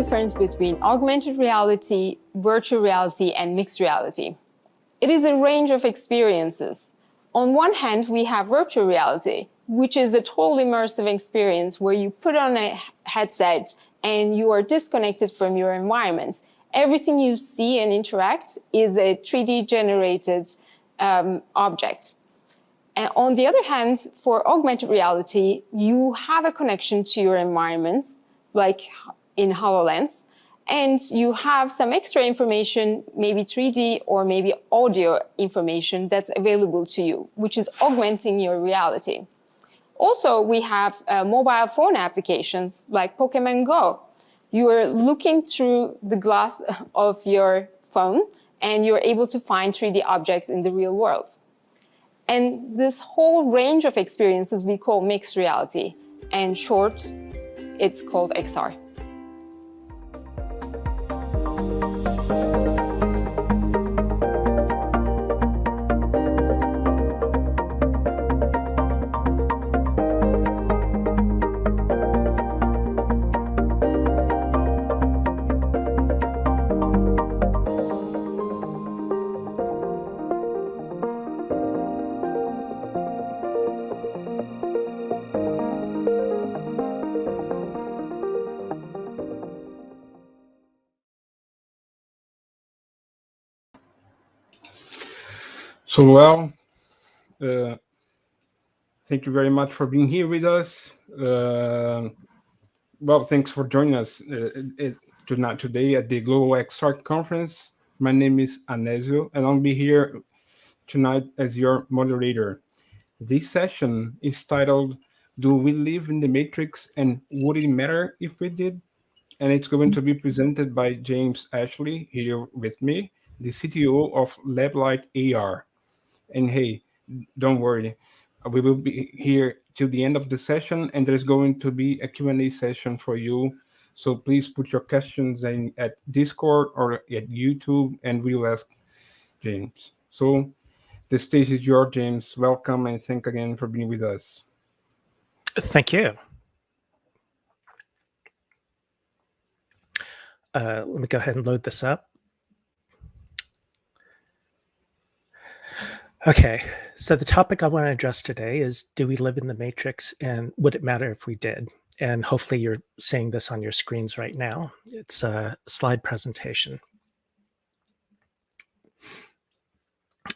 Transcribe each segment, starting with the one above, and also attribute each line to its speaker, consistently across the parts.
Speaker 1: difference between augmented reality, virtual reality, and mixed reality. It is a range of experiences. On one hand, we have virtual reality, which is a total immersive experience where you put on a headset and you are disconnected from your environment. Everything you see and interact is a 3D generated object. And on the other hand, for augmented reality, you have a connection to your environment, like in HoloLens, and you have some extra information, maybe 3D or maybe audio information that's available to you, which is augmenting your reality. Also, we have mobile phone applications like Pokemon Go. You are looking through the glass of your phone and you're able to find 3D objects in the real world. And this whole range of experiences we call mixed reality. And short, it's called XR.
Speaker 2: So, well, thank you very much for being here with us. Well, thanks for joining us today at the Global XR Conference. My name is Anesio, and I'll be here tonight as your moderator. This session is titled, Do We Live in the Matrix and Would It Matter If We Did? And it's going to be presented by James Ashley here with me, the CTO of Lablight AR. And hey, don't worry, we will be here till the end of the session, and there's going to be a Q&A session for you. So please put your questions in at Discord or at YouTube, and we'll ask James. So the stage is yours, James. Welcome, and thank again for being with us.
Speaker 3: Thank you. Let me go ahead and load this up. Okay, so the topic I want to address today is, do we live in the matrix and would it matter if we did? And hopefully you're seeing this on your screens right now. It's a slide presentation.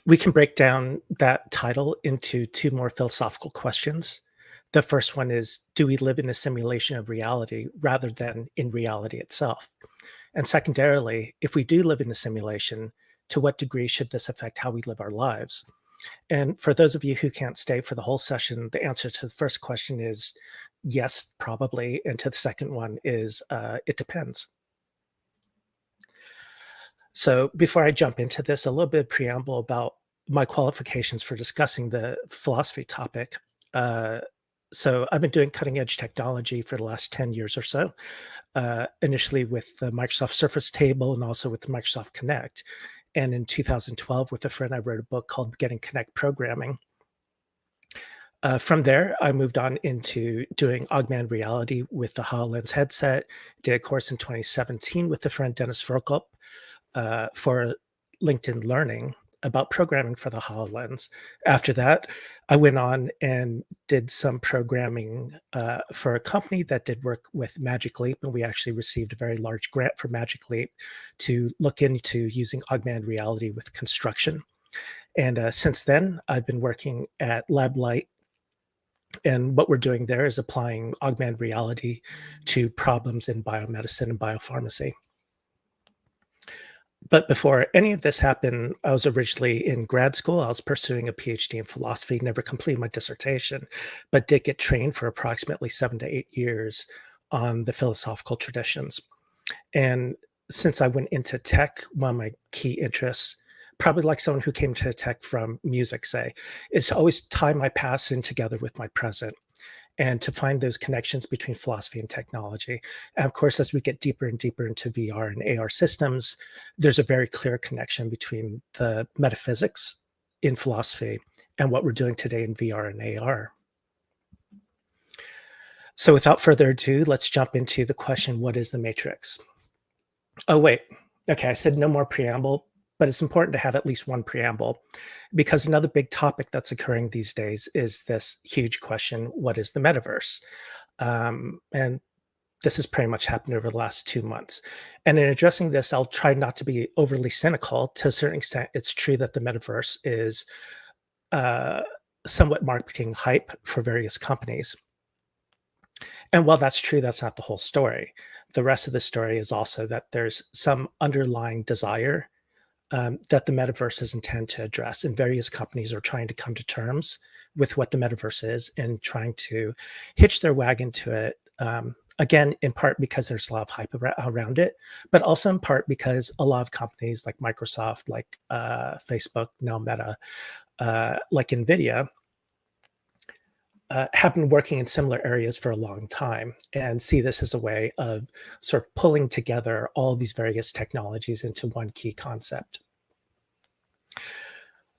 Speaker 3: We can break down that title into two more philosophical questions. The first one is, do we live in a simulation of reality rather than in reality itself? And secondarily, if we do live in a simulation, to what degree should this affect how we live our lives? And for those of you who can't stay for the whole session, the answer to the first question is yes, probably. And to the second one is it depends. So before I jump into this, a little bit of preamble about my qualifications for discussing the philosophy topic. So I've been doing cutting edge technology for the last 10 years or so, initially with the Microsoft Surface Table and also with the Microsoft Kinect. And in 2012, with a friend, I wrote a book called Getting Kinect Programming. From there, I moved on into doing augmented reality with the HoloLens headset, did a course in 2017 with a friend, Dennis Verkup, for LinkedIn Learning about programming for the HoloLens. After that, I went on and did some programming for a company that did work with Magic Leap, and we actually received a very large grant for Magic Leap to look into using augmented reality with construction. And since then, I've been working at Lablight, and what we're doing there is applying augmented reality to problems in biomedicine and biopharmacy. But before any of this happened, I was originally in grad school. I was pursuing a PhD in philosophy, never completed my dissertation, but did get trained for approximately 7 to 8 years on the philosophical traditions. And since I went into tech, one of my key interests, probably like someone who came to tech from music, say, is to always tie my past in together with my present, and to find those connections between philosophy and technology. And of course, as we get deeper and deeper into VR and AR systems, there's a very clear connection between the metaphysics in philosophy and what we're doing today in VR and AR. So without further ado, let's jump into the question, what is the matrix? Oh, wait. Okay, I said no more preamble, but it's important to have at least one preamble, because another big topic that's occurring these days is this huge question: what is the metaverse? And this has pretty much happened over the last 2 months. And in addressing this, I'll try not to be overly cynical. To a certain extent, it's true that the metaverse is uh, somewhat marketing hype for various companies. And while that's true, that's not the whole story. The rest of the story is also that there's some underlying desire that the metaverse is intended to address, and various companies are trying to come to terms with what the metaverse is and trying to hitch their wagon to it. Again, in part because there's a lot of hype around it, but also in part because a lot of companies like Microsoft, like Facebook, now Meta, like NVIDIA, have been working in similar areas for a long time and see this as a way of sort of pulling together all these various technologies into one key concept.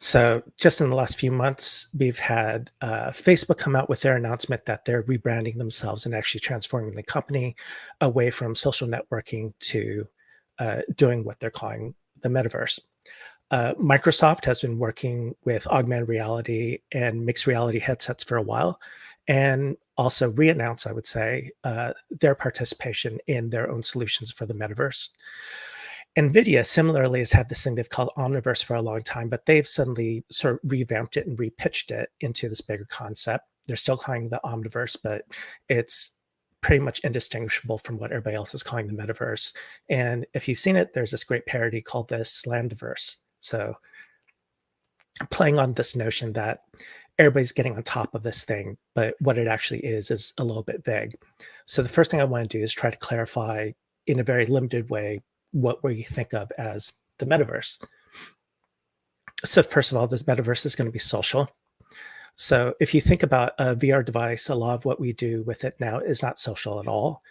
Speaker 3: So just in the last few months, we've had Facebook come out with their announcement that they're rebranding themselves and actually transforming the company away from social networking to doing what they're calling the metaverse. Microsoft has been working with augmented reality and mixed reality headsets for a while, and also re-announced, I would say, their participation in their own solutions for the metaverse. NVIDIA similarly has had this thing they've called Omniverse for a long time, but they've suddenly sort of revamped it and repitched it into this bigger concept. They're still calling it the Omniverse, but it's pretty much indistinguishable from what everybody else is calling the metaverse. And if you've seen it, there's this great parody called the Slandiverse. So playing on this notion that everybody's getting on top of this thing, but what it actually is a little bit vague. So the first thing I want to do is try to clarify in a very limited way what we think of as the metaverse. So first of all, this metaverse is going to be social. So if you think about a VR device, a lot of what we do with it now is not social at all.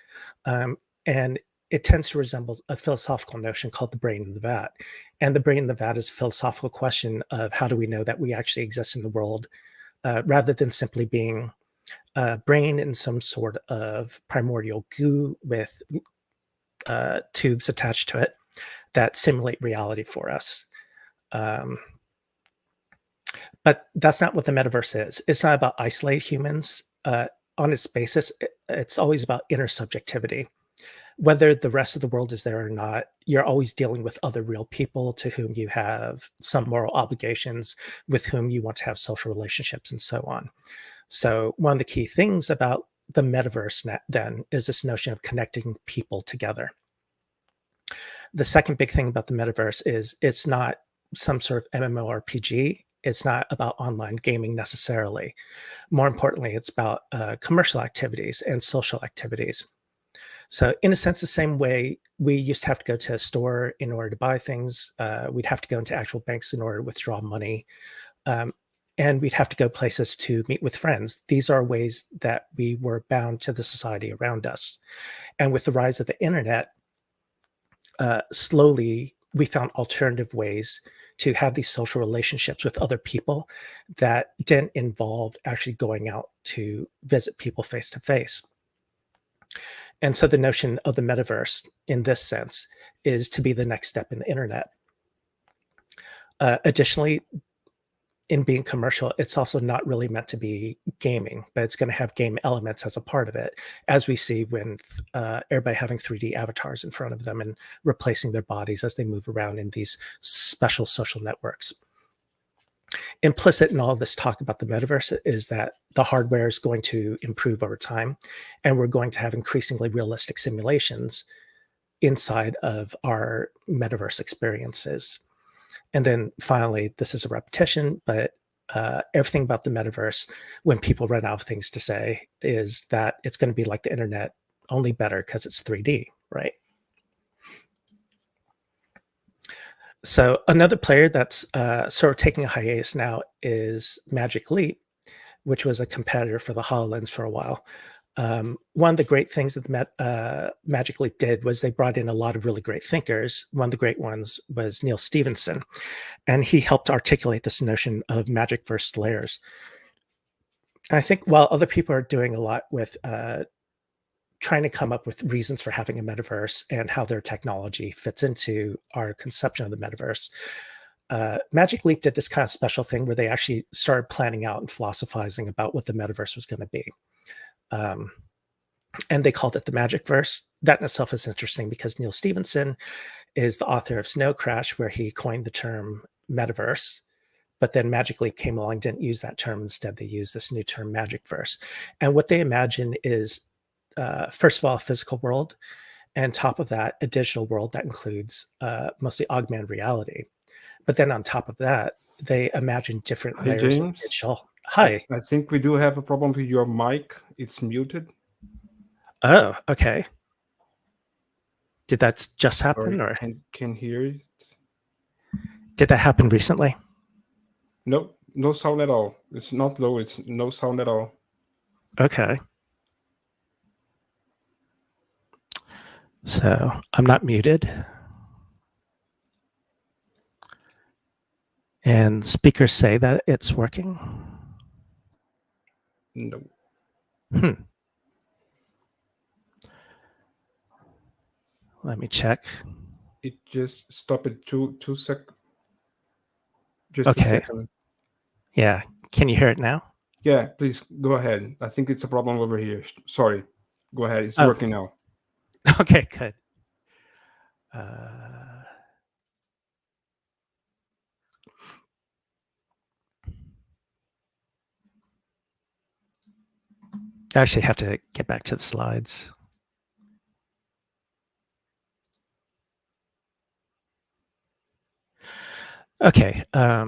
Speaker 3: And it tends to resemble a philosophical notion called the brain in the vat. And the brain in the vat is a philosophical question of how do we know that we actually exist in the world, rather than simply being a brain in some sort of primordial goo with tubes attached to it that simulate reality for us. But that's not what the metaverse is. It's not about isolate humans. On its basis, it's always about intersubjectivity. Whether the rest of the world is there or not, you're always dealing with other real people to whom you have some moral obligations, with whom you want to have social relationships, and so on. So one of the key things about the metaverse then is this notion of connecting people together. The second big thing about the metaverse is it's not some sort of MMORPG. It's not about online gaming necessarily. More importantly, it's about commercial activities and social activities. So in a sense, the same way we used to have to go to a store in order to buy things, we'd have to go into actual banks in order to withdraw money, and we'd have to go places to meet with friends. These are ways that we were bound to the society around us. And with the rise of the internet, slowly we found alternative ways to have these social relationships with other people that didn't involve actually going out to visit people face to face. And so the notion of the metaverse in this sense is to be the next step in the internet. Additionally, in being commercial, it's also not really meant to be gaming, but it's going to have game elements as a part of it, as we see when everybody having 3D avatars in front of them and replacing their bodies as they move around in these special social networks. Implicit in all of this talk about the metaverse is that the hardware is going to improve over time, and we're going to have increasingly realistic simulations inside of our metaverse experiences. And then finally, this is a repetition, but everything about the metaverse, when people run out of things to say, is that it's going to be like the internet, only better because it's 3D, right? So another player that's sort of taking a hiatus now is Magic Leap, which was a competitor for the HoloLens for a while. One of the great things that Magic Leap did was they brought in a lot of really great thinkers. One of the great ones was Neil Stephenson, and he helped articulate this notion of magic versus layers. I think while other people are doing a lot with trying to come up with reasons for having a metaverse and how their technology fits into our conception of the metaverse. Magic Leap did this kind of special thing where they actually started planning out and philosophizing about what the metaverse was going to be. And they called it the Magic Verse. That in itself is interesting because Neil Stephenson is the author of Snow Crash, where he coined the term metaverse. But then Magic Leap came along, didn't use that term. Instead, they used this new term, Magic Verse. And what they imagine is, first of all, a physical world, and top of that, a digital world that includes mostly augmented reality. But then on top of that, they imagine different layers of digital. Hi.
Speaker 2: I think we do have a problem with your mic. It's muted.
Speaker 3: Oh, okay. Did that just happen, or
Speaker 2: can hear it?
Speaker 3: Did that happen recently?
Speaker 2: No, no sound at all. It's not low. It's no sound at all.
Speaker 3: Okay. So I'm not muted. And speakers say that it's working?
Speaker 2: No.
Speaker 3: Let me check.
Speaker 2: It just stopped at 2 seconds. Just
Speaker 3: okay.
Speaker 2: a second.
Speaker 3: Yeah. Can you hear it now?
Speaker 2: Yeah, please go ahead. I think it's a problem over here. Sorry. Go ahead. It's working now.
Speaker 3: Okay, good. I actually have to get back to the slides. Okay. Let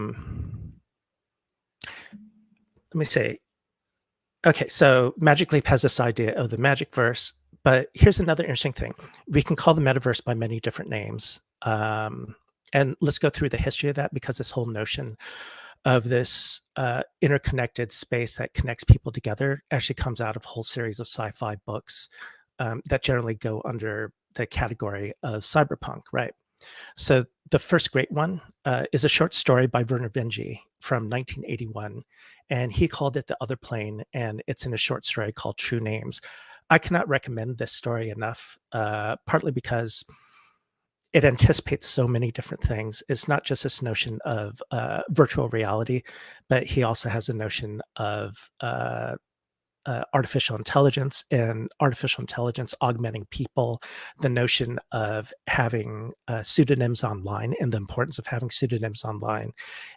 Speaker 3: me say. Okay, so Magic Leap has this idea of the Magic Verse, but here's another interesting thing. We can call the metaverse by many different names. And let's go through the history of that, because this whole notion of this interconnected space that connects people together actually comes out of a whole series of sci-fi books that generally go under the category of cyberpunk, right? So the first great one is a short story by Werner Vinge from 1981, and he called it The Other Plane, and it's in a short story called True Names. I cannot recommend this story enough, partly because it anticipates so many different things. It's not just this notion of virtual reality, but he also has a notion of artificial intelligence and artificial intelligence augmenting people, the notion of having pseudonyms online and the importance of having pseudonyms online.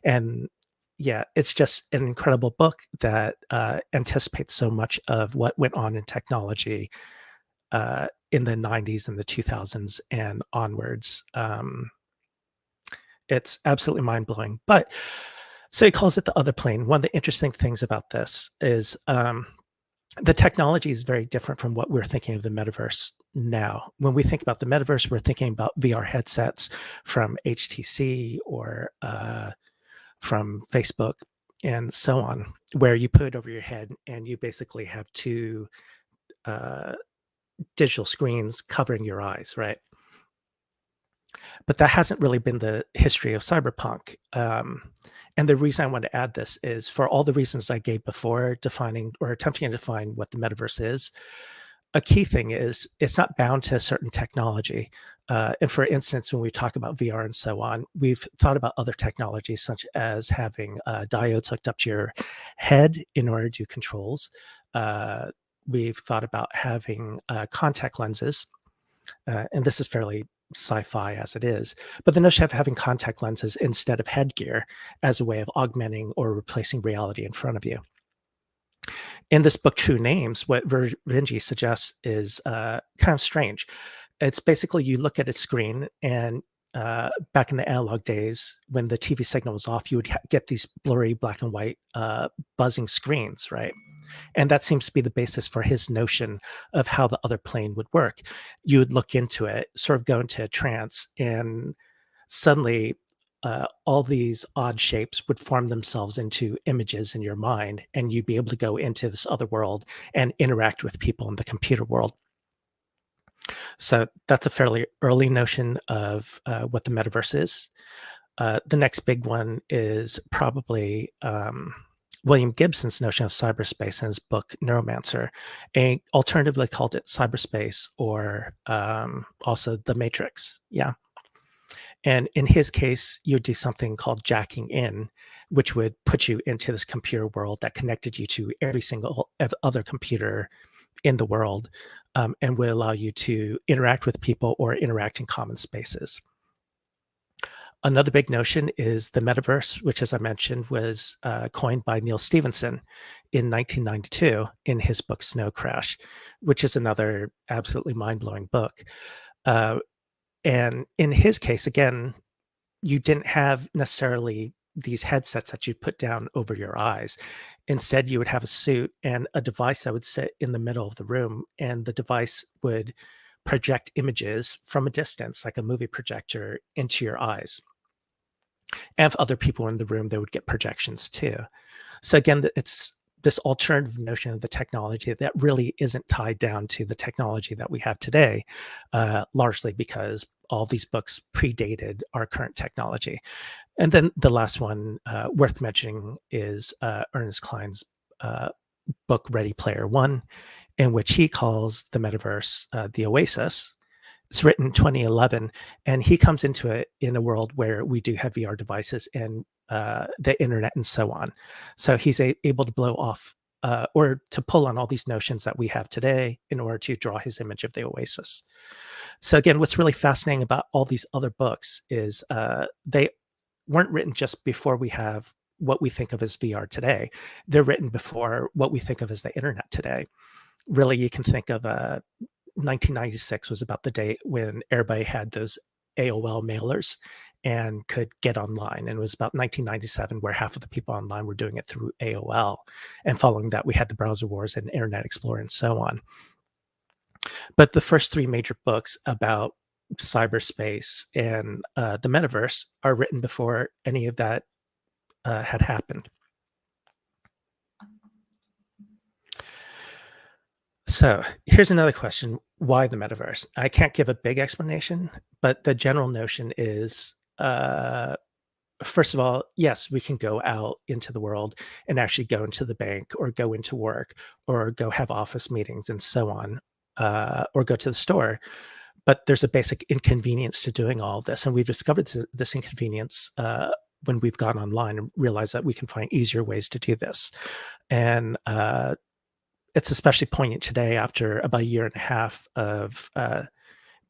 Speaker 3: And yeah, it's just an incredible book that anticipates so much of what went on in technology in the 90s and the 2000s and onwards. It's absolutely mind-blowing. But so he calls it The Other Plane. One of the interesting things about this is the technology is very different from what we're thinking of the metaverse now. When we think about the metaverse, we're thinking about VR headsets from HTC or from Facebook and so on, where you put it over your head and you basically have two digital screens covering your eyes, right? But that hasn't really been the history of cyberpunk. And the reason I want to add this is for all the reasons I gave before, defining or attempting to define what the metaverse is. A key thing is it's not bound to a certain technology. And for instance, when we talk about VR and so on, we've thought about other technologies such as having diodes hooked up to your head in order to do controls. We've thought about having contact lenses, and this is fairly sci-fi as it is, but the notion of having contact lenses instead of headgear as a way of augmenting or replacing reality in front of you. In this book, True Names, what Vinge suggests is kind of strange. It's basically you look at a screen, and back in the analog days, when the TV signal was off, you would get these blurry black and white buzzing screens, right? And that seems to be the basis for his notion of how the other plane would work. You would look into it, sort of go into a trance, and suddenly all these odd shapes would form themselves into images in your mind, and you'd be able to go into this other world and interact with people in the computer world. So that's a fairly early notion of what the metaverse is. The next big one is probably William Gibson's notion of cyberspace in his book Neuromancer, and alternatively called it cyberspace, or also the Matrix. Yeah. And in his case, you'd do something called jacking in, which would put you into this computer world that connected you to every single other computer in the world, and would allow you to interact with people or interact in common spaces. Another big notion is the metaverse, which, as I mentioned, was coined by Neil Stephenson in 1992 in his book Snow Crash, which is another absolutely mind-blowing book. And in his case, again, you didn't have necessarily these headsets that you'd put down over your eyes. Instead, you would have a suit and a device that would sit in the middle of the room, and the device would project images from a distance, like a movie projector, into your eyes. And if other people were in the room, they would get projections too. So again, it's this alternative notion of the technology that really isn't tied down to the technology that we have today, largely because all these books predated our current technology. And then the last one worth mentioning is Ernest Cline's book Ready Player One, in which he calls the metaverse the Oasis. It's written in 2011, and he comes into it in a world where we do have VR devices and the internet and so on. So he's able to blow off or to pull on all these notions that we have today in order to draw his image of the Oasis. So again, what's really fascinating about all these other books is they weren't written just before we have what we think of as VR today. They're written before what we think of as the internet today. Really, you can think of 1996 was about the day when everybody had those AOL mailers and could get online. And it was about 1997 where half of the people online were doing it through AOL. And following that, we had the browser wars and Internet Explorer and so on. But the first three major books about cyberspace and the metaverse are written before any of that had happened. So here's another question. Why the metaverse? I can't give a big explanation, but the general notion is, first of all, yes, we can go out into the world and actually go into the bank or go into work or go have office meetings and so on, or go to the store. But there's a basic inconvenience to doing all of this. And we've discovered this inconvenience when we've gone online and realized that we can find easier ways to do this. And it's especially poignant today after about a year and a half of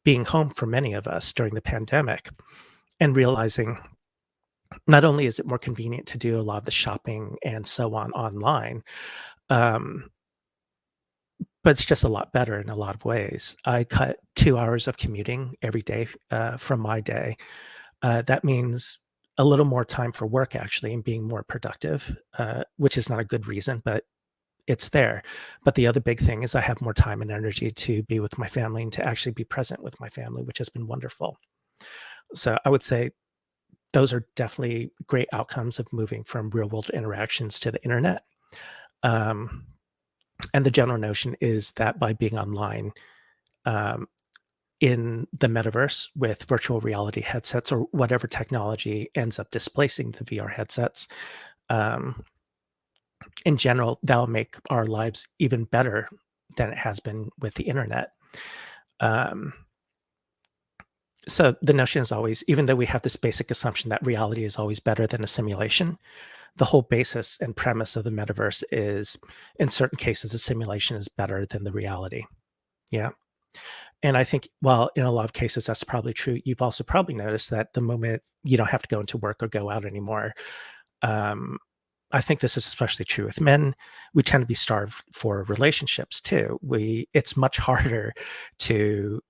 Speaker 3: being home for many of us during the pandemic, and realizing not only is it more convenient to do a lot of the shopping and so on online, but it's just a lot better in a lot of ways. I cut 2 hours of commuting every day from my day. That means a little more time for work, actually, and being more productive, which is not a good reason, but it's there. But the other big thing is I have more time and energy to be with my family and to actually be present with my family, which has been wonderful. So I would say those are definitely great outcomes of moving from real world interactions to the internet. And the general notion is that by being online in the metaverse with virtual reality headsets or whatever technology ends up displacing the VR headsets, in general, that'll make our lives even better than it has been with the internet. So the notion is always, even though we have this basic assumption that reality is always better than a simulation, the whole basis and premise of the metaverse is, in certain cases, a simulation is better than the reality. Yeah. And I think, while in a lot of cases that's probably true, you've also probably noticed that the moment you don't have to go into work or go out anymore, I think this is especially true with men. We tend to be starved for relationships too. It's much harder to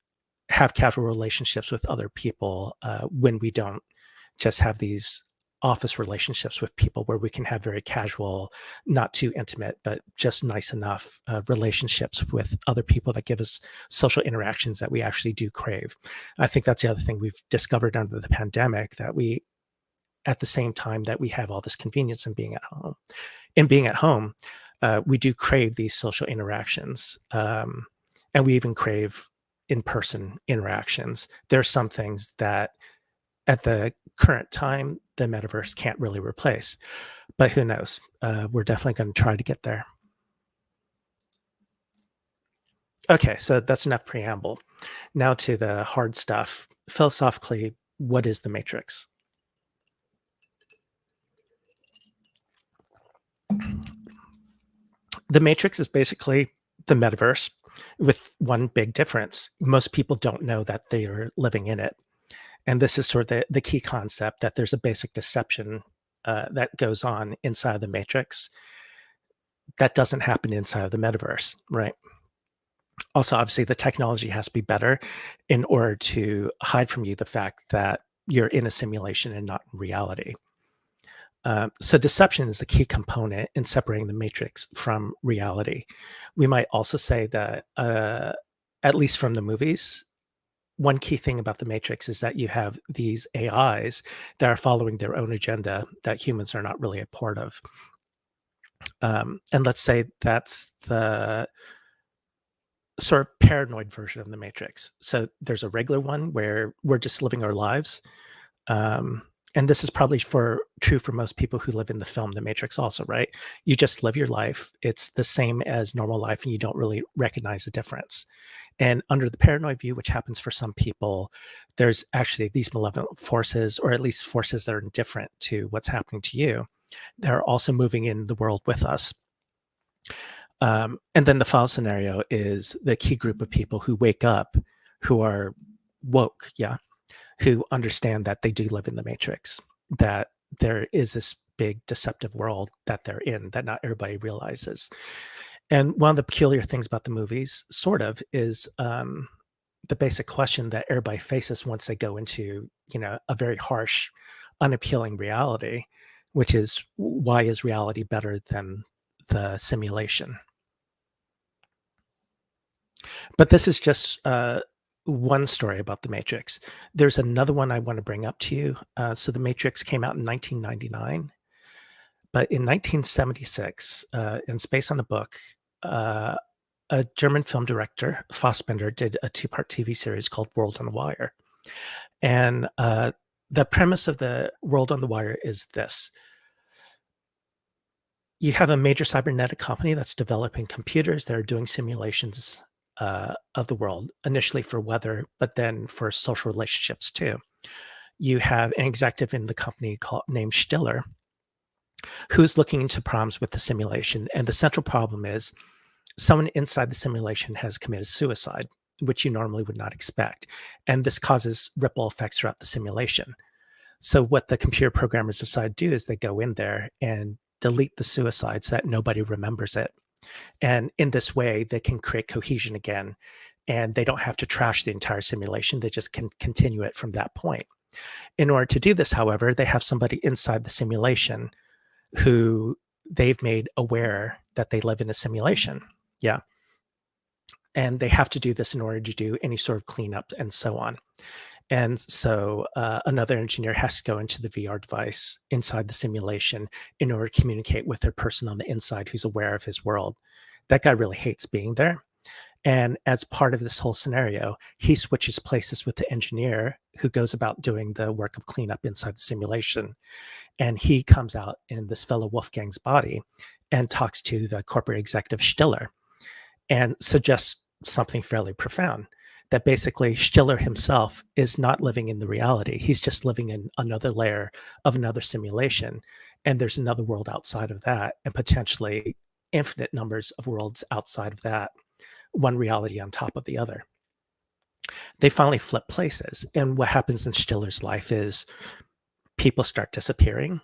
Speaker 3: have casual relationships with other people when we don't just have these office relationships with people where we can have very casual, not too intimate, but just nice enough relationships with other people that give us social interactions that we actually do crave. I think that's the other thing we've discovered under the pandemic, that we, at the same time that we have all this convenience in being at home, we do crave these social interactions. And we even crave in-person interactions. There are some things that at the current time the metaverse can't really replace. But who knows? We're definitely going to try to get there. Okay, so that's enough preamble. Now to the hard stuff. Philosophically, what is the matrix? The matrix is basically the metaverse with one big difference. Most people don't know that they are living in it. And this is sort of the key concept, that there's a basic deception that goes on inside the matrix that doesn't happen inside of the metaverse, right? Also, obviously, the technology has to be better in order to hide from you the fact that you're in a simulation and not in reality. So deception is the key component in separating the matrix from reality. We might also say that, at least from the movies, one key thing about the matrix is that you have these AIs that are following their own agenda that humans are not really a part of. And let's say that's the sort of paranoid version of the matrix. So there's a regular one where we're just living our lives. And this is probably true for most people who live in the film The Matrix also, right? You just live your life. It's the same as normal life, and you don't really recognize the difference. And under the paranoid view, which happens for some people, there's actually these malevolent forces, or at least forces that are indifferent to what's happening to you. They're also moving in the world with us. And then the false scenario is the key group of people who wake up, who are woke, who understand that they do live in the matrix, that there is this big deceptive world that they're in that not everybody realizes. And one of the peculiar things about the movies, sort of, is the basic question that everybody faces once they go into, a very harsh, unappealing reality, which is, why is reality better than the simulation? But this is just one story about the Matrix. There's another one I want to bring up to you. So the Matrix came out in 1999, but in 1976, and it's based on a book, a German film director, Fassbender, did a 2-part TV series called World on the Wire. And the premise of the World on the Wire is this. You have a major cybernetic company that's developing computers that are doing simulations of the world, initially for weather, but then for social relationships too. You have an executive in the company named Stiller, who's looking into problems with the simulation. And the central problem is someone inside the simulation has committed suicide, which you normally would not expect. And this causes ripple effects throughout the simulation. So what the computer programmers decide to do is they go in there and delete the suicide so that nobody remembers it. And in this way, they can create cohesion again, and they don't have to trash the entire simulation. They just can continue it from that point. In order to do this, however, they have somebody inside the simulation who they've made aware that they live in a simulation. And they have to do this in order to do any sort of cleanup and so on. And so another engineer has to go into the VR device inside the simulation in order to communicate with their person on the inside who's aware of his world. That guy really hates being there. And as part of this whole scenario, he switches places with the engineer who goes about doing the work of cleanup inside the simulation. And he comes out in this fellow Wolfgang's body and talks to the corporate executive Stiller and suggests something fairly profound. That basically Stiller himself is not living in the reality. He's just living in another layer of another simulation. And there's another world outside of that, and potentially infinite numbers of worlds outside of that, one reality on top of the other. They finally flip places. And what happens in Stiller's life is people start disappearing.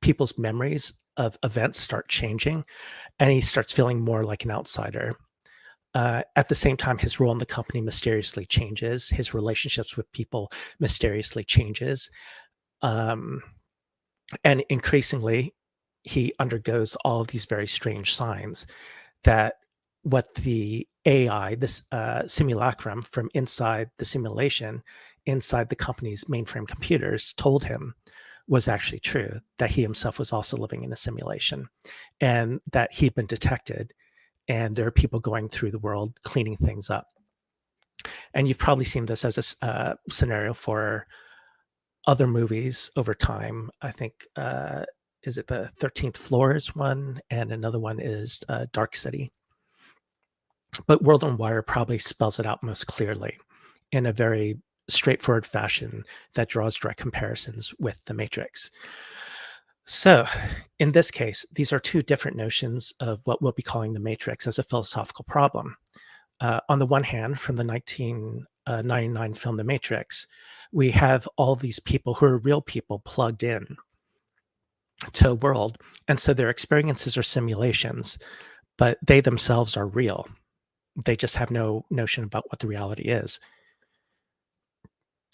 Speaker 3: People's memories of events start changing, and he starts feeling more like an outsider. At the same time, his role in the company mysteriously changes. His relationships with people mysteriously changes. And increasingly, he undergoes all of these very strange signs that what the AI, this simulacrum from inside the simulation, inside the company's mainframe computers, told him was actually true, that he himself was also living in a simulation, and that he'd been detected. And there are people going through the world cleaning things up. And you've probably seen this as a scenario for other movies over time. I think, is it the 13th Floor is one, and another one is Dark City. But World on Wire probably spells it out most clearly in a very straightforward fashion that draws direct comparisons with the Matrix. So in this case, these are two different notions of what we'll be calling the Matrix as a philosophical problem. On the one hand, from the 1999 film The Matrix, we have all these people who are real people plugged in to a world. And so their experiences are simulations, but they themselves are real. They just have no notion about what the reality is.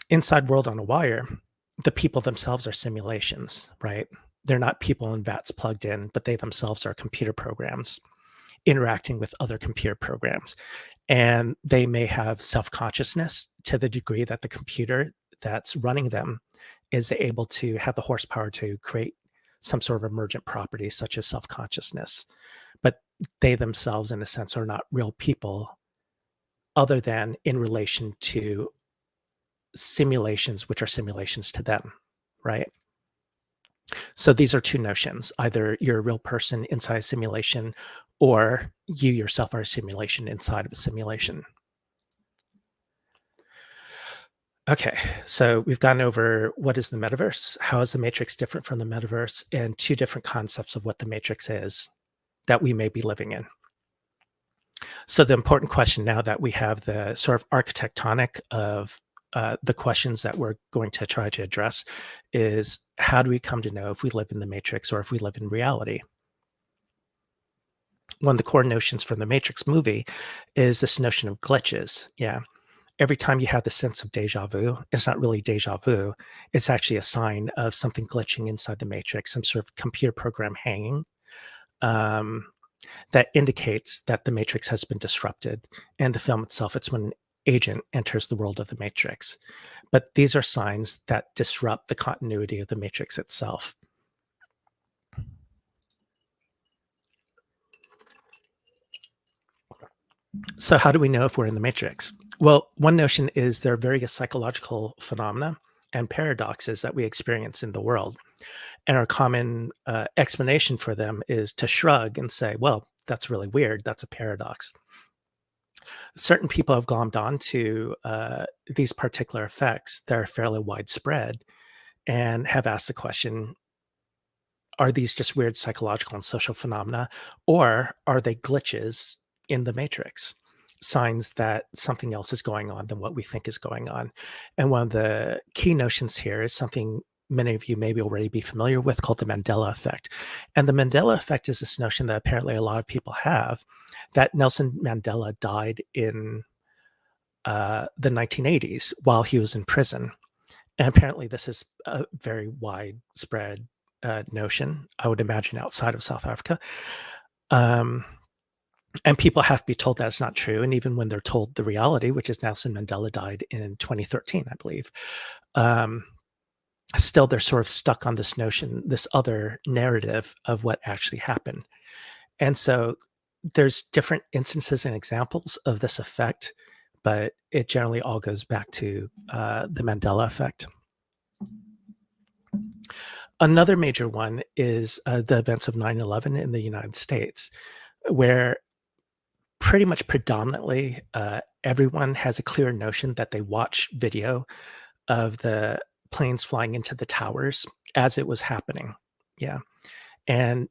Speaker 3: Inside World on a Wire, the people themselves are simulations, right? They're not people in vats plugged in, but they themselves are computer programs interacting with other computer programs. And they may have self-consciousness to the degree that the computer that's running them is able to have the horsepower to create some sort of emergent property such as self-consciousness. But they themselves, in a sense, are not real people other than in relation to simulations, which are simulations to them, right? So these are two notions. Either you're a real person inside a simulation, or you yourself are a simulation inside of a simulation. Okay, so we've gone over what is the metaverse, how is the Matrix different from the metaverse, and two different concepts of what the Matrix is that we may be living in. So the important question now that we have the sort of architectonic of the questions that we're going to try to address is, how do we come to know if we live in the Matrix or if we live in reality? One of the core notions from the Matrix movie is this notion of glitches. Yeah. Every time you have the sense of deja vu, it's not really deja vu. It's actually a sign of something glitching inside the Matrix, some sort of computer program hanging that indicates that the Matrix has been disrupted. And the film itself, it's when an agent enters the world of the Matrix. But these are signs that disrupt the continuity of the Matrix itself. So how do we know if we're in the Matrix? Well, one notion is there are various psychological phenomena and paradoxes that we experience in the world. And our common explanation for them is to shrug and say, well, that's really weird. That's a paradox. Certain people have glommed on to these particular effects that are fairly widespread and have asked the question, are these just weird psychological and social phenomena, or are they glitches in the Matrix? Signs that something else is going on than what we think is going on. And one of the key notions here is something many of you may already be familiar with called the Mandela Effect. And the Mandela Effect is this notion that apparently a lot of people have, that Nelson Mandela died in the 1980s while he was in prison. And apparently this is a very widespread notion, I would imagine, outside of South Africa. And people have to be told that's not true. And even when they're told the reality, which is Nelson Mandela died in 2013, I believe, still they're sort of stuck on this notion, this other narrative of what actually happened. And so there's different instances and examples of this effect, but it generally all goes back to the Mandela Effect. Another major one is the events of 9/11 in the United States, where pretty much predominantly everyone has a clear notion that they watch video of the planes flying into the towers as it was happening. Yeah. And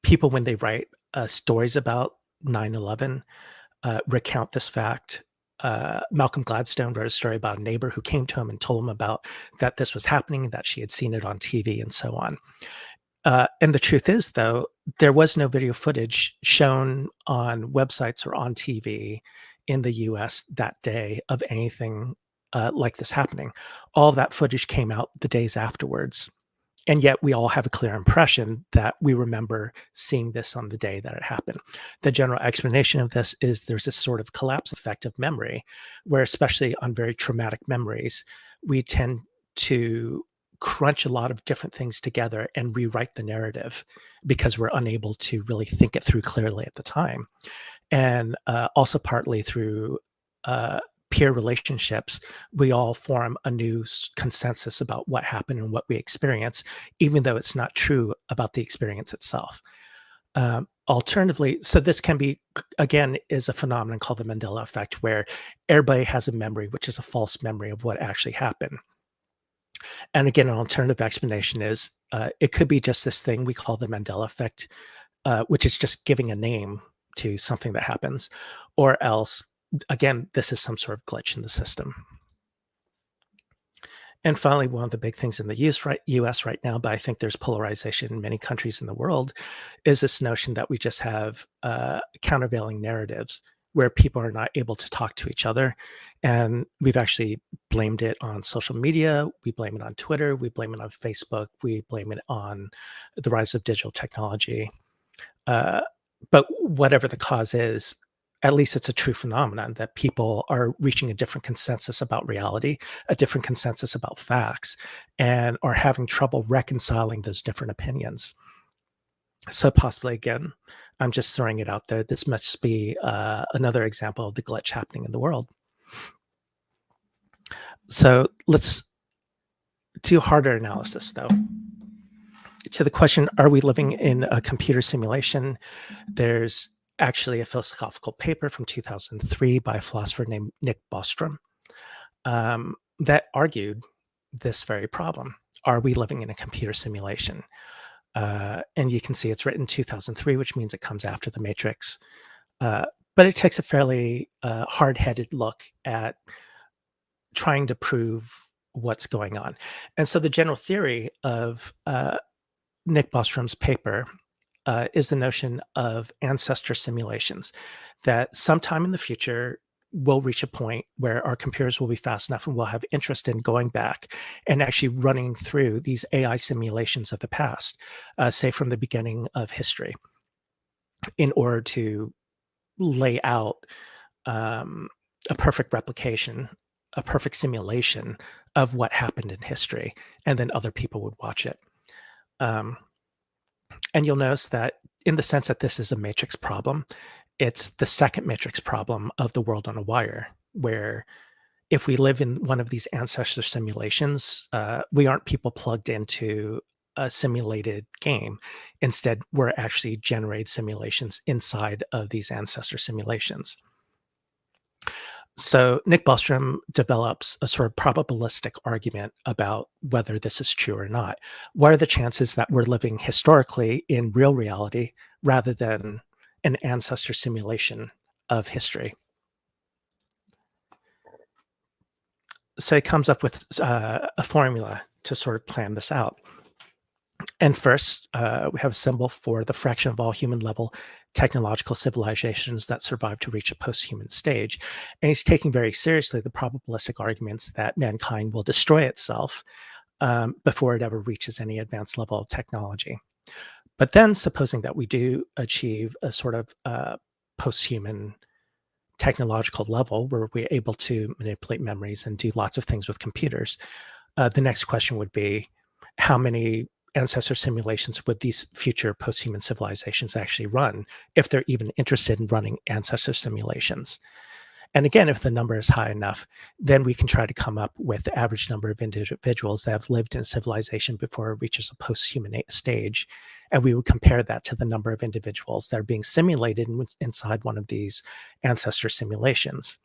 Speaker 3: people, when they write stories about 9/11, recount this fact. Malcolm Gladstone wrote a story about a neighbor who came to him and told him about that this was happening, that she had seen it on TV and so on. And the truth is, though, there was no video footage shown on websites or on TV in the US that day of anything like this happening. All of that footage came out the days afterwards. And yet we all have a clear impression that we remember seeing this on the day that it happened. The general explanation of this is there's this sort of collapse effect of memory, where especially on very traumatic memories, we tend to crunch a lot of different things together and rewrite the narrative because we're unable to really think it through clearly at the time. And also partly through peer relationships, we all form a new consensus about what happened and what we experience, even though it's not true about the experience itself. Alternatively, so this can be, again, is a phenomenon called the Mandela Effect, where everybody has a memory, which is a false memory of what actually happened. And again, an alternative explanation is it could be just this thing we call the Mandela Effect, which is just giving a name to something that happens, or else, again, this is some sort of glitch in the system. And finally, one of the big things in the US right now, but I think there's polarization in many countries in the world, is this notion that we just have countervailing narratives where people are not able to talk to each other. And we've actually blamed it on social media. We blame it on Twitter. We blame it on Facebook. We blame it on the rise of digital technology. But whatever the cause is, at least it's a true phenomenon that people are reaching a different consensus about reality, a different consensus about facts, and are having trouble reconciling those different opinions. So possibly, again, I'm just throwing it out there, this must be another example of the glitch happening in the world. So let's do harder analysis, though. To the question, are we living in a computer simulation? There's actually a philosophical paper from 2003 by a philosopher named Nick Bostrom that argued this very problem. Are we living in a computer simulation? And you can see it's written in 2003, which means it comes after The Matrix. But it takes a fairly hard-headed look at trying to prove what's going on. And so the general theory of Nick Bostrom's paper is the notion of ancestor simulations, that sometime in the future, we'll reach a point where our computers will be fast enough and we'll have interest in going back and actually running through these AI simulations of the past, say from the beginning of history, in order to lay out a perfect replication, a perfect simulation of what happened in history, and then other people would watch it. And you'll notice that in the sense that this is a matrix problem, it's the second matrix problem of the world on a wire, where if we live in one of these ancestor simulations, we aren't people plugged into a simulated game. Instead, we're actually generating simulations inside of these ancestor simulations. So Nick Bostrom develops a sort of probabilistic argument about whether this is true or not. What are the chances that we're living historically in real reality rather than an ancestor simulation of history? So he comes up with a formula to sort of plan this out. And first, we have a symbol for the fraction of all human level technological civilizations that survive to reach a post-human stage. And he's taking very seriously the probabilistic arguments that mankind will destroy itself before it ever reaches any advanced level of technology. But then supposing that we do achieve a sort of post-human technological level where we're able to manipulate memories and do lots of things with computers, the next question would be, how many ancestor simulations would these future post-human civilizations actually run if they're even interested in running ancestor simulations? And again, if the number is high enough, then we can try to come up with the average number of individuals that have lived in a civilization before it reaches a post-human stage. And we would compare that to the number of individuals that are being simulated inside one of these ancestor simulations.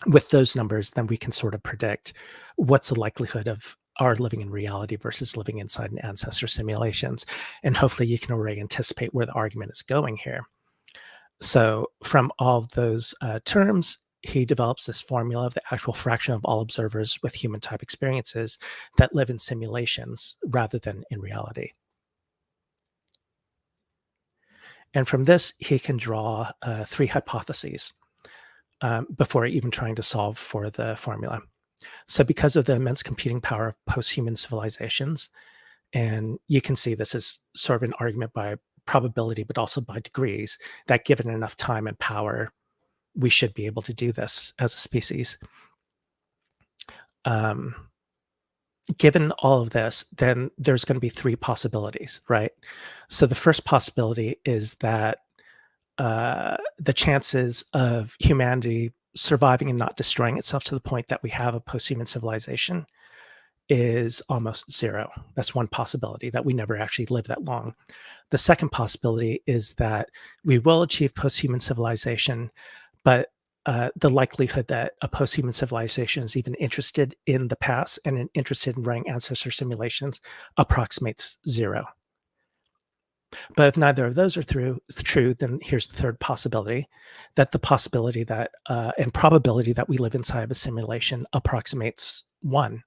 Speaker 3: With those numbers, then we can sort of predict what's the likelihood of are living in reality versus living inside an ancestor simulations. And hopefully you can already anticipate where the argument is going here. So from all of those terms, he develops this formula of the actual fraction of all observers with human type experiences that live in simulations rather than in reality. And from this, he can draw 3 hypotheses before even trying to solve for the formula. So because of the immense computing power of post-human civilizations, and you can see this is sort of an argument by probability, but also by degrees, that given enough time and power, we should be able to do this as a species. Given all of this, then there's going to be 3 possibilities, right? So the first possibility is that the chances of humanity surviving and not destroying itself to the point that we have a post-human civilization is almost zero. That's one possibility, that we never actually live that long. The second possibility is that we will achieve post-human civilization, but the likelihood that a post-human civilization is even interested in the past and interested in running ancestor simulations approximates zero. But if neither of those are true, then here's the third possibility, that the possibility that and probability that we live inside of a simulation approximates 1.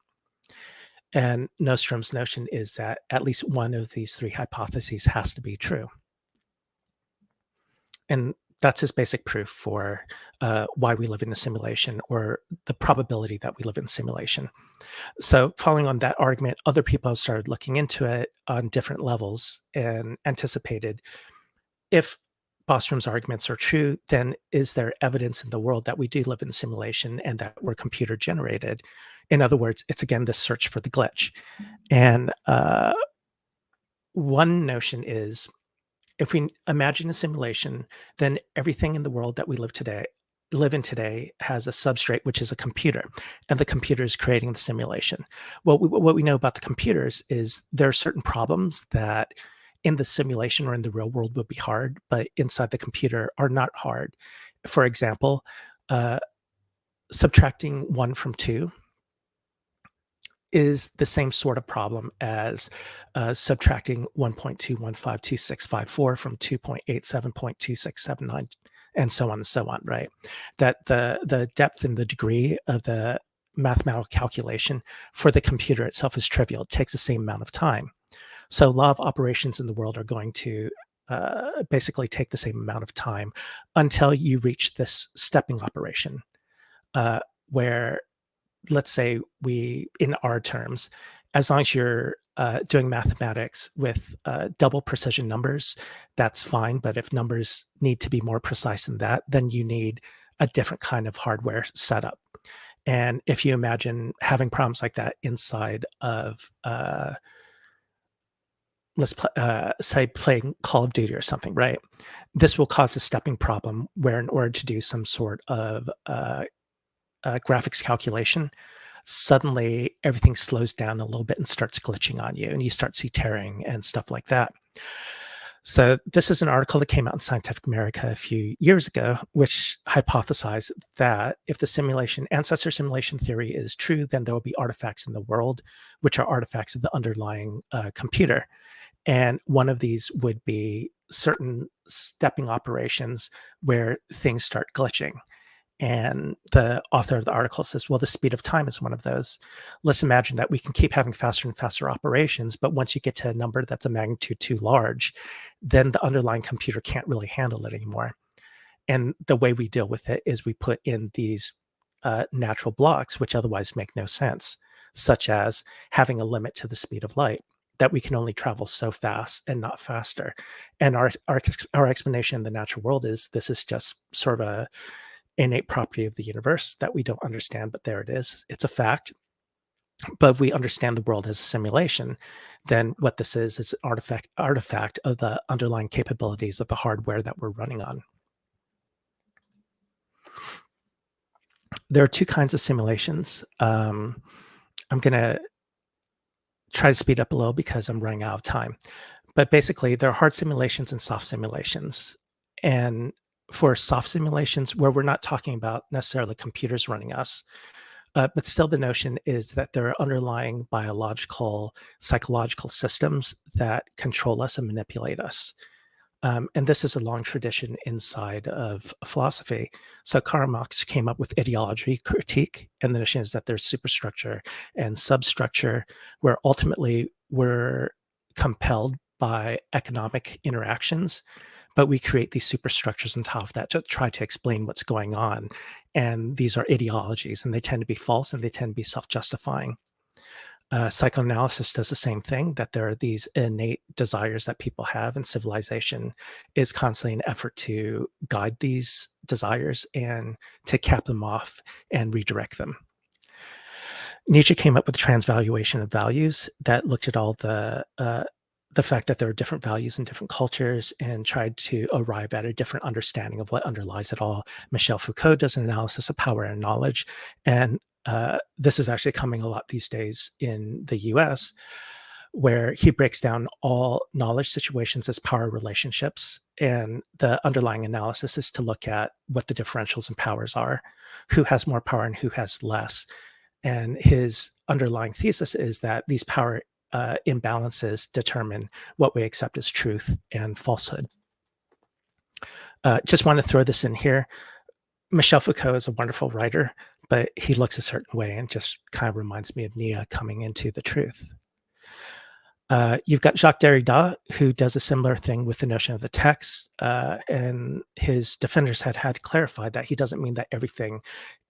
Speaker 3: And Nostrom's notion is that at least one of these three hypotheses has to be true. And that's his basic proof for why we live in a simulation, or the probability that we live in simulation. So following on that argument, other people have started looking into it on different levels and anticipated, if Bostrom's arguments are true, then is there evidence in the world that we do live in simulation and that we're computer generated? In other words, it's again this search for the glitch. And one notion is, if we imagine a simulation, then everything in the world that we live in today has a substrate, which is a computer, and the computer is creating the simulation. What we know about the computers is there are certain problems that in the simulation or in the real world would be hard, but inside the computer are not hard. For example, subtracting 1 from 2 is the same sort of problem as subtracting 1.2152654 from 2.87.2679, and so on, right? That the depth and the degree of the mathematical calculation for the computer itself is trivial. It takes the same amount of time. So a lot of operations in the world are going to basically take the same amount of time until you reach this stepping operation, where, let's say in our terms, as long as you're doing mathematics with double precision numbers, that's fine. But if numbers need to be more precise than that, then you need a different kind of hardware setup. And if you imagine having problems like that inside of, say, playing Call of Duty or something, right? This will cause a stepping problem where, in order to do some sort of graphics calculation, suddenly everything slows down a little bit and starts glitching on you, and you start see tearing and stuff like that. So this is an article that came out in Scientific America a few years ago, which hypothesized that if the ancestor simulation theory is true, then there will be artifacts in the world, which are artifacts of the underlying computer. And one of these would be certain stepping operations where things start glitching. And the author of the article says, well, the speed of time is one of those. Let's imagine that we can keep having faster and faster operations, but once you get to a number that's a magnitude too large, then the underlying computer can't really handle it anymore. And the way we deal with it is we put in these natural blocks, which otherwise make no sense, such as having a limit to the speed of light, that we can only travel so fast and not faster. And our explanation in the natural world is this is just sort of a innate property of the universe that we don't understand, but there it is. It's a fact. But if we understand the world as a simulation, then what this is an artifact of the underlying capabilities of the hardware that we're running on. There are two kinds of simulations. I'm going to try to speed up a little because I'm running out of time. But basically, there are hard simulations and soft simulations. And for soft simulations, where we're not talking about necessarily computers running us, but still the notion is that there are underlying biological, psychological systems that control us and manipulate us. And this is a long tradition inside of philosophy. So Karl Marx came up with ideology critique, and the notion is that there's superstructure and substructure, where ultimately we're compelled by economic interactions, but we create these superstructures on top of that to try to explain what's going on. And these are ideologies, and they tend to be false, and they tend to be self-justifying. Psychoanalysis does the same thing, that there are these innate desires that people have, and civilization is constantly an effort to guide these desires and to cap them off and redirect them. Nietzsche came up with the transvaluation of values that looked at all the the fact that there are different values in different cultures and tried to arrive at a different understanding of what underlies it all. Michel Foucault does an analysis of power and knowledge. And this is actually coming a lot these days in the US, where he breaks down all knowledge situations as power relationships. And the underlying analysis is to look at what the differentials in powers are, who has more power and who has less. And his underlying thesis is that these power imbalances determine what we accept as truth and falsehood. Just want to throw this in here. Michel Foucault is a wonderful writer, but he looks a certain way and just kind of reminds me of Nia coming into the truth. You've got Jacques Derrida, who does a similar thing with the notion of the text, and his defenders had clarified that he doesn't mean that everything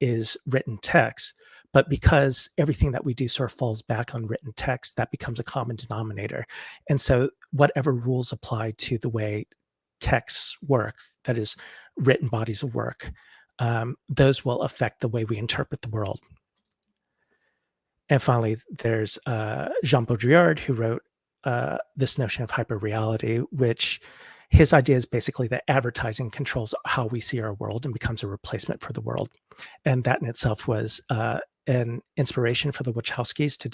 Speaker 3: is written text, but because everything that we do sort of falls back on written text, that becomes a common denominator. And so whatever rules apply to the way texts work, that is, written bodies of work, those will affect the way we interpret the world. And finally, there's Jean Baudrillard, who wrote this notion of hyperreality, which his idea is basically that advertising controls how we see our world and becomes a replacement for the world. And that in itself was an inspiration for the Wachowskis to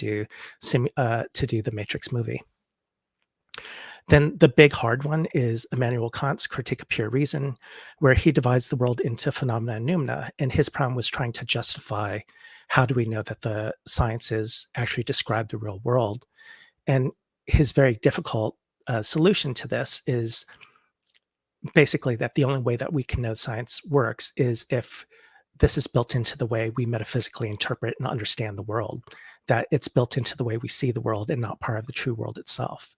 Speaker 3: do the Matrix movie. Then the big hard one is Immanuel Kant's Critique of Pure Reason, where he divides the world into phenomena and noumena. And his problem was trying to justify, how do we know that the sciences actually describe the real world? And his very difficult solution to this is basically that the only way that we can know science works is if this is built into the way we metaphysically interpret and understand the world, that it's built into the way we see the world and not part of the true world itself.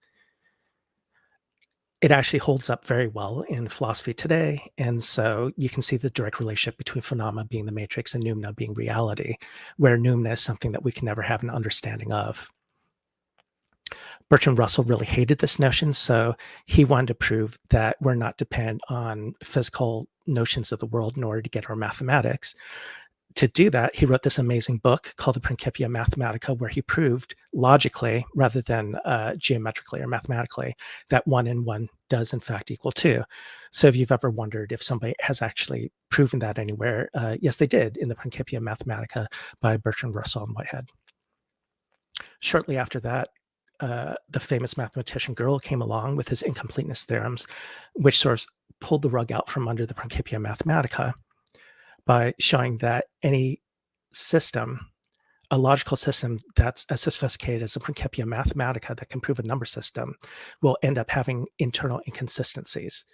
Speaker 3: It actually holds up very well in philosophy today. And so you can see the direct relationship between phenomena being the matrix and noumena being reality, where noumena is something that we can never have an understanding of. Bertrand Russell really hated this notion, so he wanted to prove that we're not dependent on physical notions of the world in order to get our mathematics. To do that, he wrote this amazing book called the Principia Mathematica, where he proved logically, rather than geometrically or mathematically, that 1 and 1 does in fact equal 2. So if you've ever wondered if somebody has actually proven that anywhere, yes, they did in the Principia Mathematica by Bertrand Russell and Whitehead. Shortly after that, the famous mathematician Gödel came along with his incompleteness theorems, which sort of pulled the rug out from under the Principia Mathematica by showing that any system, a logical system that's as sophisticated as a Principia Mathematica that can prove a number system, will end up having internal inconsistencies.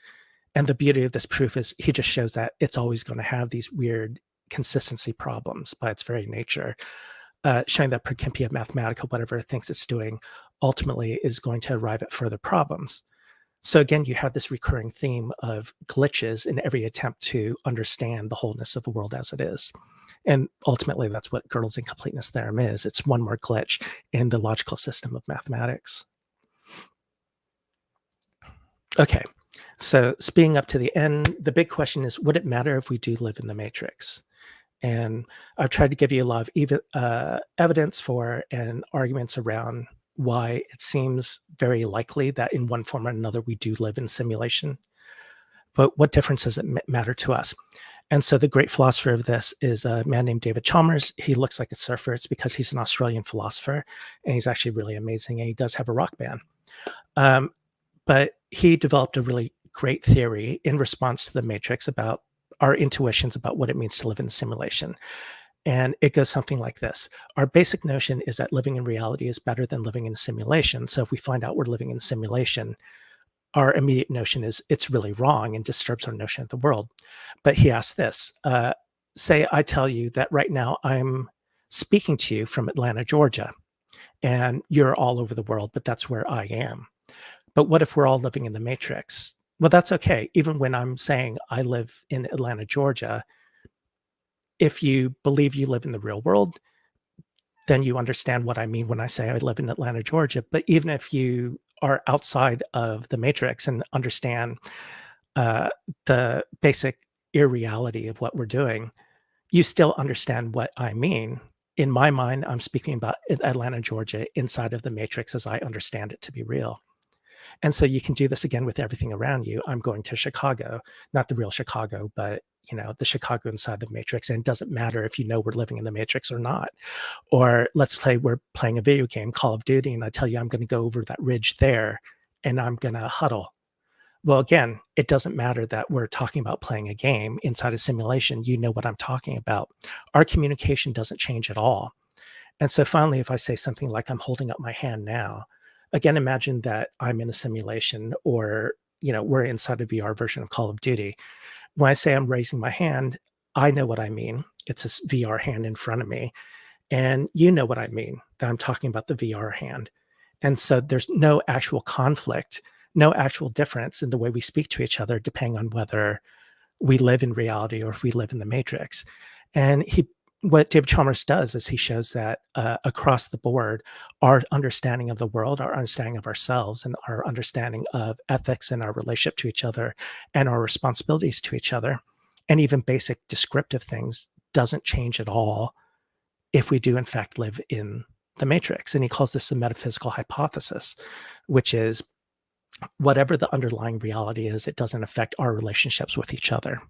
Speaker 3: And the beauty of this proof is he just shows that it's always going to have these weird consistency problems by its very nature, showing that Principia Mathematica, whatever it thinks it's doing, ultimately is going to arrive at further problems. So again, you have this recurring theme of glitches in every attempt to understand the wholeness of the world as it is. And ultimately, that's what Gödel's incompleteness theorem is. It's one more glitch in the logical system of mathematics. Okay, so speeding up to the end, the big question is, would it matter if we do live in the matrix? And I've tried to give you a lot of evidence for and arguments around why it seems very likely that in one form or another we do live in simulation. But what difference does it matter to us? And so the great philosopher of this is a man named David Chalmers. He looks like a surfer. It's because he's an Australian philosopher, and he's actually really amazing, and he does have a rock band. But he developed a really great theory in response to the Matrix about our intuitions about what it means to live in a simulation. And it goes something like this. Our basic notion is that living in reality is better than living in a simulation. So if we find out we're living in a simulation, our immediate notion is it's really wrong and disturbs our notion of the world. But he asks this, say I tell you that right now I'm speaking to you from Atlanta, Georgia, and you're all over the world, but that's where I am. But what if we're all living in the matrix? Well, that's okay. Even when I'm saying I live in Atlanta, Georgia, if you believe you live in the real world, then you understand what I mean when I say I live in Atlanta, Georgia. But even if you are outside of the matrix and understand the basic irreality of what we're doing, you still understand what I mean. In my mind, I'm speaking about Atlanta, Georgia, inside of the matrix as I understand it to be real. And so you can do this again with everything around you. I'm going to Chicago, not the real Chicago, but the Chicago inside the matrix. And it doesn't matter if we're living in the matrix or not. Or let's say we're playing a video game, Call of Duty, and I tell you I'm going to go over that ridge there and I'm going to huddle. Well, again, it doesn't matter that we're talking about playing a game inside a simulation. You know what I'm talking about. Our communication doesn't change at all. And so finally, if I say something like I'm holding up my hand now, again, imagine that I'm in a simulation or, we're inside a VR version of Call of Duty. When I say I'm raising my hand, I know what I mean. It's a VR hand in front of me. And you know what I mean, that I'm talking about the VR hand. And so there's no actual conflict, no actual difference in the way we speak to each other, depending on whether we live in reality or if we live in the matrix. And what David Chalmers does is he shows that across the board, our understanding of the world, our understanding of ourselves, and our understanding of ethics and our relationship to each other and our responsibilities to each other, and even basic descriptive things, doesn't change at all if we do in fact live in the matrix. And he calls this the metaphysical hypothesis, which is whatever the underlying reality is, it doesn't affect our relationships with each other.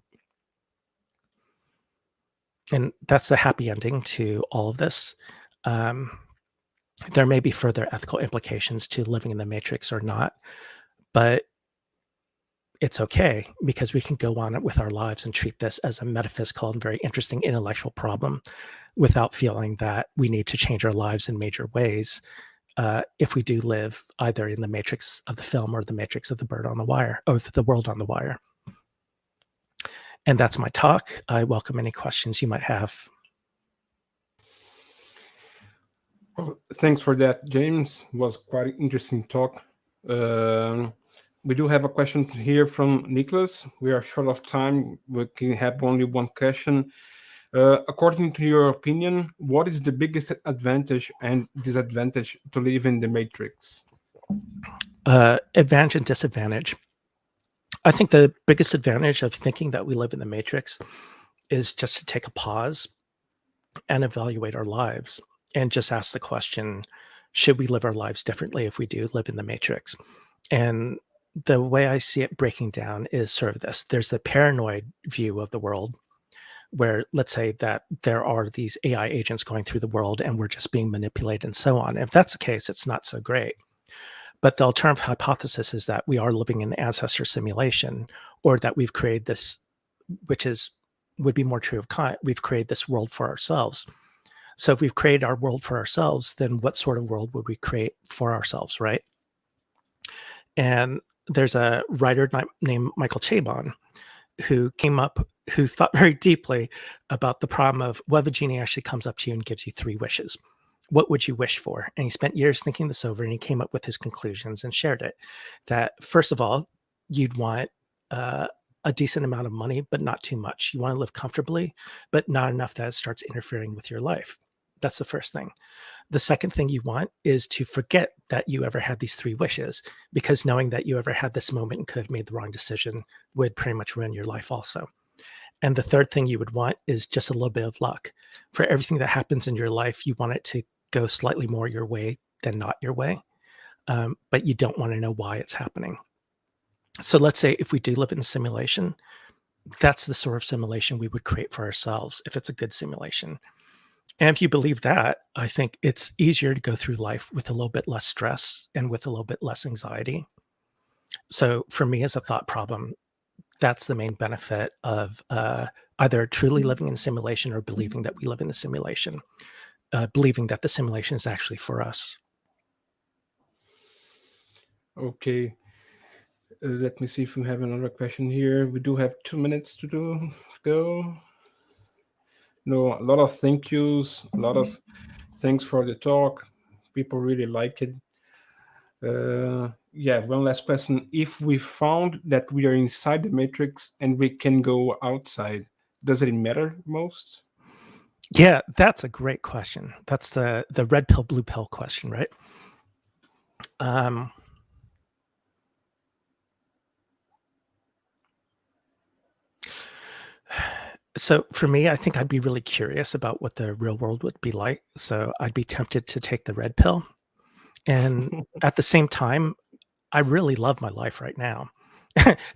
Speaker 3: And that's the happy ending to all of this. There may be further ethical implications to living in the matrix or not, but it's okay because we can go on with our lives and treat this as a metaphysical and very interesting intellectual problem without feeling that we need to change our lives in major ways if we do live either in the matrix of the film or the matrix of the bird on the wire, or the world on the wire. And that's my talk. I welcome any questions you might have.
Speaker 2: Well, thanks for that, James. It was quite an interesting talk. We do have a question here from Nicholas. We are short of time. We can have only one question. According to your opinion, what is the biggest advantage and disadvantage to live in the matrix?
Speaker 3: Advantage and disadvantage. I think the biggest advantage of thinking that we live in the matrix is just to take a pause and evaluate our lives and just ask the question, should we live our lives differently if we do live in the matrix? And the way I see it breaking down is sort of this. There's the paranoid view of the world where, let's say that there are these AI agents going through the world and we're just being manipulated and so on. If that's the case, it's not so great. But the alternative hypothesis is that we are living in an ancestor simulation, or that we've created this, which would be more true of Kant, we've created this world for ourselves. So if we've created our world for ourselves, then what sort of world would we create for ourselves, right? And there's a writer named Michael Chabon who thought very deeply about the problem of what if a genie actually comes up to you and gives you 3 wishes? What would you wish for? And he spent years thinking this over, and he came up with his conclusions and shared it. That first of all, you'd want a decent amount of money, but not too much. You want to live comfortably, but not enough that it starts interfering with your life. That's the first thing. The second thing you want is to forget that you ever had these 3 wishes, because knowing that you ever had this moment and could have made the wrong decision would pretty much ruin your life also. And the third thing you would want is just a little bit of luck. For everything that happens in your life, you want it to go slightly more your way than not your way, but you don't want to know why it's happening. So let's say if we do live in a simulation, that's the sort of simulation we would create for ourselves if it's a good simulation. And if you believe that, I think it's easier to go through life with a little bit less stress and with a little bit less anxiety. So for me as a thought problem, that's the main benefit of either truly living in a simulation or believing that we live in a simulation, believing that the simulation is actually for us.
Speaker 2: Okay. Let me see if we have another question here. We do have 2 minutes to go. No, a lot of thank yous, a lot of thanks for the talk. People really like it. Yeah, one last question. If we found that we are inside the matrix and we can go outside, does it matter most?
Speaker 3: Yeah, that's a great question. That's the red pill, blue pill question, right? So for me, I think I'd be really curious about what the real world would be like. So I'd be tempted to take the red pill. And at the same time, I really love my life right now.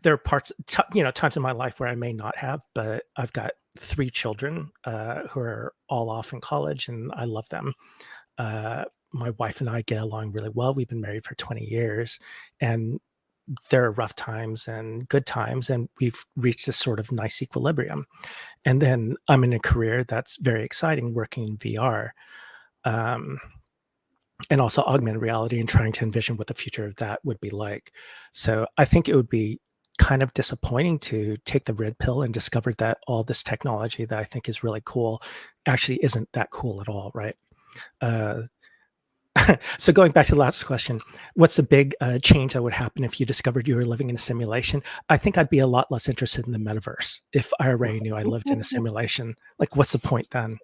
Speaker 3: There are parts, times in my life where I may not have, but I've got 3 children who are all off in college, and I love them. My wife and I get along really well. We've been married for 20 years, and there are rough times and good times, and we've reached this sort of nice equilibrium. And then I'm in a career that's very exciting, working in VR. And also augmented reality, and trying to envision what the future of that would be like. So I think it would be kind of disappointing to take the red pill and discover that all this technology that I think is really cool actually isn't that cool at all, right? So going back to the last question, what's the big change that would happen if you discovered you were living in a simulation? I think I'd be a lot less interested in the metaverse if I already knew I lived in a simulation. Like, what's the point then?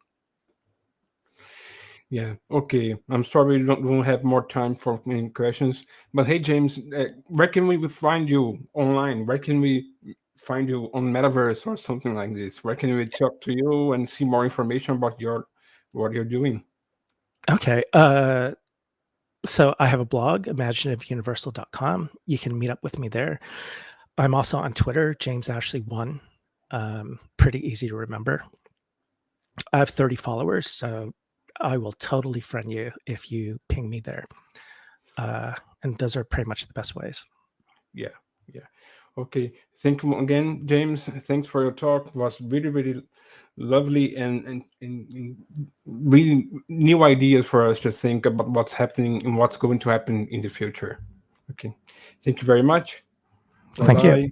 Speaker 2: Yeah. Okay. I'm sorry we don't have more time for any questions. But hey, James, where can we find you online? Where can we find you on Metaverse or something like this? Where can we talk to you and see more information about what you're doing?
Speaker 3: Okay. So I have a blog, imaginativeuniversal.com. You can meet up with me there. I'm also on Twitter, JamesAshley1. Pretty easy to remember. I have 30 followers, so I will totally friend you if you ping me there. And those are pretty much the best ways.
Speaker 2: Yeah. Okay. Thank you again, James. Thanks for your talk. It was really, really lovely and really new ideas for us to think about what's happening and what's going to happen in the future. Okay. Thank you very much.
Speaker 3: Thank you.